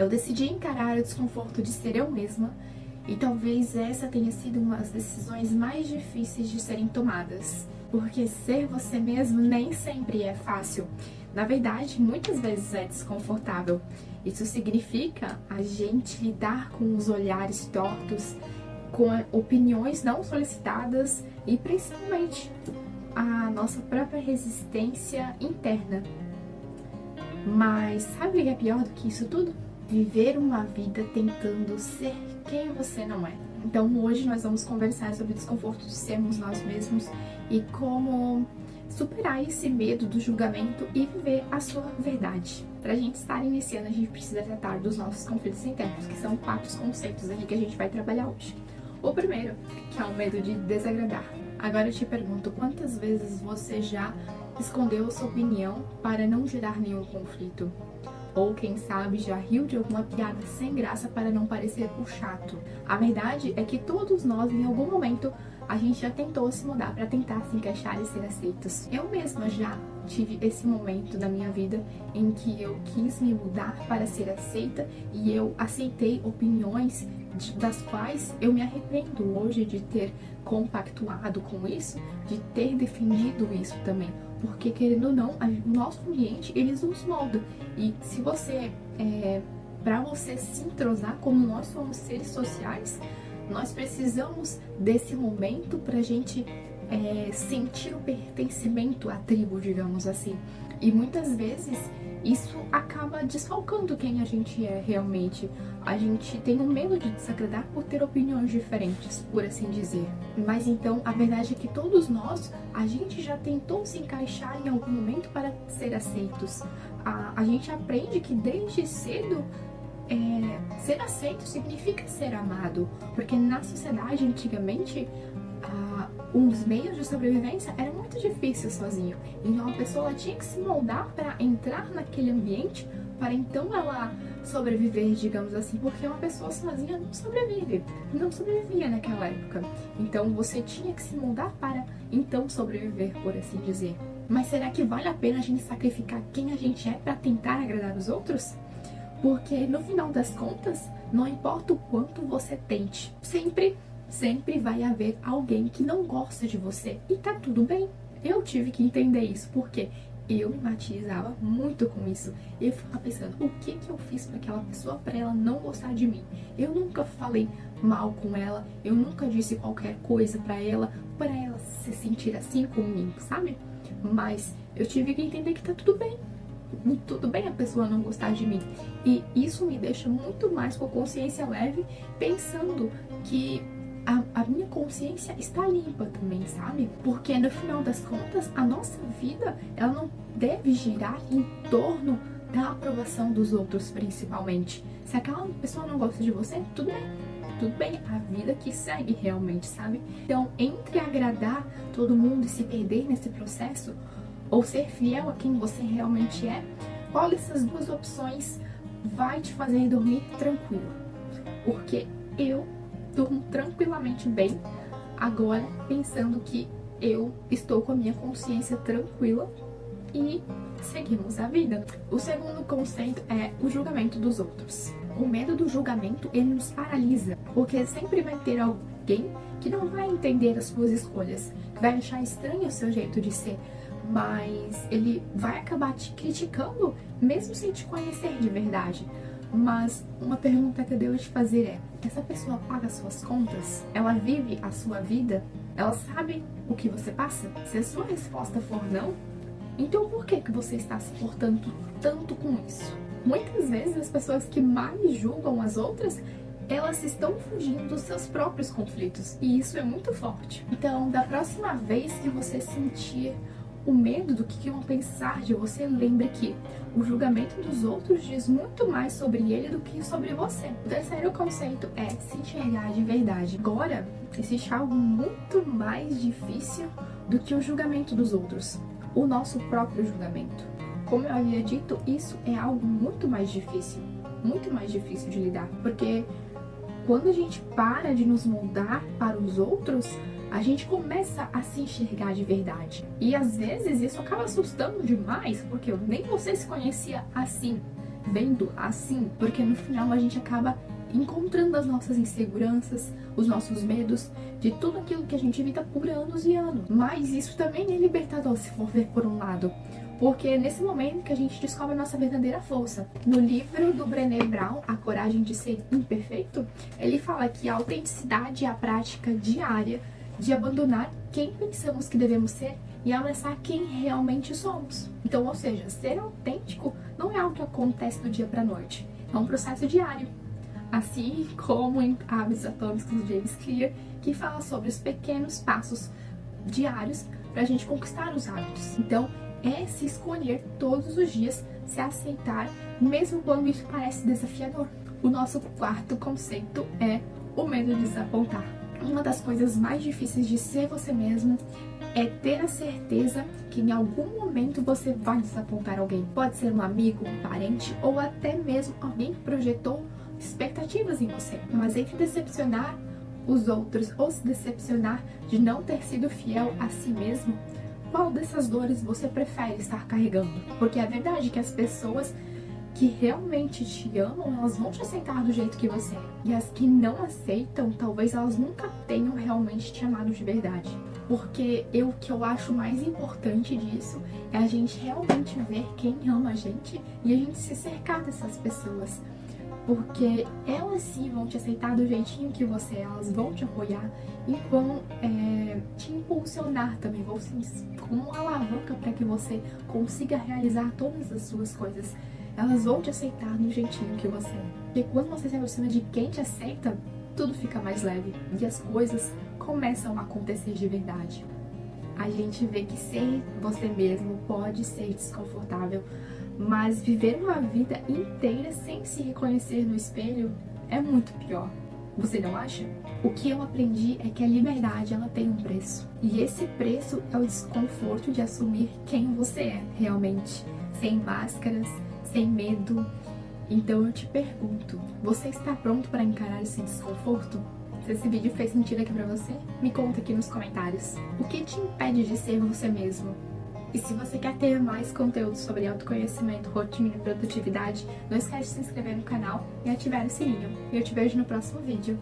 Eu decidi encarar o desconforto de ser eu mesma e talvez essa tenha sido uma das decisões mais difíceis de serem tomadas. Porque ser você mesmo nem sempre é fácil. Na verdade, muitas vezes é desconfortável. Isso significa a gente lidar com os olhares tortos, com opiniões não solicitadas e principalmente a nossa própria resistência interna. Mas sabe o que é pior do que isso tudo? Viver uma vida tentando ser quem você não é. Então hoje nós vamos conversar sobre o desconforto de sermos nós mesmos e como superar esse medo do julgamento e viver a sua verdade. Pra gente estar iniciando, a gente precisa tratar dos nossos conflitos internos, que são 4 conceitos aqui que a gente vai trabalhar hoje. O primeiro, que é o medo de desagradar. Agora eu te pergunto, quantas vezes você já escondeu sua opinião para não gerar nenhum conflito? Ou quem sabe já riu de alguma piada sem graça para não parecer o chato? A verdade é que todos nós, em algum momento, a gente já tentou se mudar para tentar se encaixar e ser aceitos. Eu mesma já tive esse momento da minha vida em que eu quis me mudar para ser aceita e eu aceitei opiniões das quais eu me arrependo hoje de ter compactuado com isso, de ter defendido isso também. Porque, querendo ou não, o nosso ambiente, eles nos molda. E se você, para você se entrosar, como nós somos seres sociais, nós precisamos desse momento pra gente sentir o pertencimento à tribo, digamos assim. E muitas vezes isso acaba desfalcando quem a gente é realmente. A gente tem um medo de desagradar por ter opiniões diferentes, por assim dizer. Mas então, a verdade é que todos nós, a gente já tentou se encaixar em algum momento para ser aceitos. A gente aprende que desde cedo ser aceito significa ser amado, porque na sociedade antigamente um dos meios de sobrevivência era muito difícil sozinho. Então a pessoa tinha que se moldar para entrar naquele ambiente, para então ela sobreviver, digamos assim, porque uma pessoa sozinha não sobrevive, não sobrevivia naquela época. Então você tinha que se moldar para então sobreviver, por assim dizer. Mas será que vale a pena a gente sacrificar quem a gente é para tentar agradar os outros? Porque no final das contas, não importa o quanto você tente, sempre vai haver alguém que não gosta de você e tá tudo bem. Eu tive que entender isso porque eu me martirizava muito com isso. Eu ficava pensando, o que eu fiz para aquela pessoa para ela não gostar de mim? Eu nunca falei mal com ela, eu nunca disse qualquer coisa para ela se sentir assim comigo, sabe? Mas eu tive que entender que tá tudo bem. Tudo bem a pessoa não gostar de mim. E isso me deixa muito mais com a consciência leve, pensando que a minha consciência está limpa também, sabe? Porque no final das contas, a nossa vida, ela não deve girar em torno da aprovação dos outros, principalmente. Se aquela pessoa não gosta de você, tudo bem, a vida que segue realmente, sabe? Então, entre agradar todo mundo e se perder nesse processo, ou ser fiel a quem você realmente é, qual dessas duas opções vai te fazer dormir tranquilo? Porque eu durmo tranquilamente bem agora, pensando que eu estou com a minha consciência tranquila e seguimos a vida. O segundo conceito é o julgamento dos outros. O medo do julgamento, ele nos paralisa, porque sempre vai ter alguém que não vai entender as suas escolhas, que vai achar estranho o seu jeito de ser, mas ele vai acabar te criticando, mesmo sem te conhecer de verdade. Mas uma pergunta que eu devo te fazer é, essa pessoa paga suas contas? Ela vive a sua vida? Ela sabe o que você passa? Se a sua resposta for não, então por que você está se importando tanto com isso? Muitas vezes as pessoas que mais julgam as outras, elas estão fugindo dos seus próprios conflitos, e isso é muito forte. Então, da próxima vez que você sentir o medo do que vão pensar de você, lembre que o julgamento dos outros diz muito mais sobre ele do que sobre você. O terceiro conceito é se enxergar de verdade. Agora, existe algo muito mais difícil do que o julgamento dos outros, o nosso próprio julgamento. Como eu havia dito, isso é algo muito mais difícil de lidar, porque quando a gente para de nos moldar para os outros, a gente começa a se enxergar de verdade. E às vezes isso acaba assustando demais, porque nem você se conhecia assim. vendo assim, porque no final a gente acaba encontrando as nossas inseguranças, os nossos medos, de tudo aquilo que a gente evita por anos e anos. Mas isso também é libertador, se for ver por um lado, porque é nesse momento que a gente descobre a nossa verdadeira força. No livro do Brené Brown, A Coragem de Ser Imperfeito, ele fala que a autenticidade é a prática diária de abandonar quem pensamos que devemos ser e abraçar quem realmente somos. Então, ou seja, ser autêntico não é algo que acontece do dia para a noite, é um processo diário. Assim como em Hábitos Atômicos do James Clear, que fala sobre os pequenos passos diários para a gente conquistar os hábitos. Então, é se escolher todos os dias, se aceitar, mesmo quando isso parece desafiador. O nosso quarto conceito é o medo de desapontar. Uma das coisas mais difíceis de ser você mesmo é ter a certeza que em algum momento você vai desapontar alguém. Pode ser um amigo, um parente ou até mesmo alguém que projetou expectativas em você. Mas entre decepcionar os outros ou se decepcionar de não ter sido fiel a si mesmo, qual dessas dores você prefere estar carregando? Porque é verdade que as pessoas que realmente te amam, elas vão te aceitar do jeito que você é. E as que não aceitam, talvez elas nunca tenham realmente te amado de verdade. Porque o que eu acho mais importante disso é a gente realmente ver quem ama a gente e a gente se cercar dessas pessoas. Porque elas sim vão te aceitar do jeitinho que você é, elas vão te apoiar e vão te impulsionar também, vão ser como uma alavanca para que você consiga realizar todas as suas coisas. Elas vão te aceitar do jeitinho que você é. Porque quando você se aproxima de quem te aceita, tudo fica mais leve e as coisas começam a acontecer de verdade. A gente vê que ser você mesmo pode ser desconfortável, mas viver uma vida inteira sem se reconhecer no espelho é muito pior. Você não acha? O que eu aprendi é que a liberdade, ela tem um preço. E esse preço é o desconforto de assumir quem você é realmente, sem máscaras, sem medo. Então eu te pergunto, você está pronto para encarar esse desconforto? Se esse vídeo fez sentido aqui pra você, me conta aqui nos comentários. O que te impede de ser você mesmo? E se você quer ter mais conteúdo sobre autoconhecimento, rotina e produtividade, não esquece de se inscrever no canal e ativar o sininho. E eu te vejo no próximo vídeo.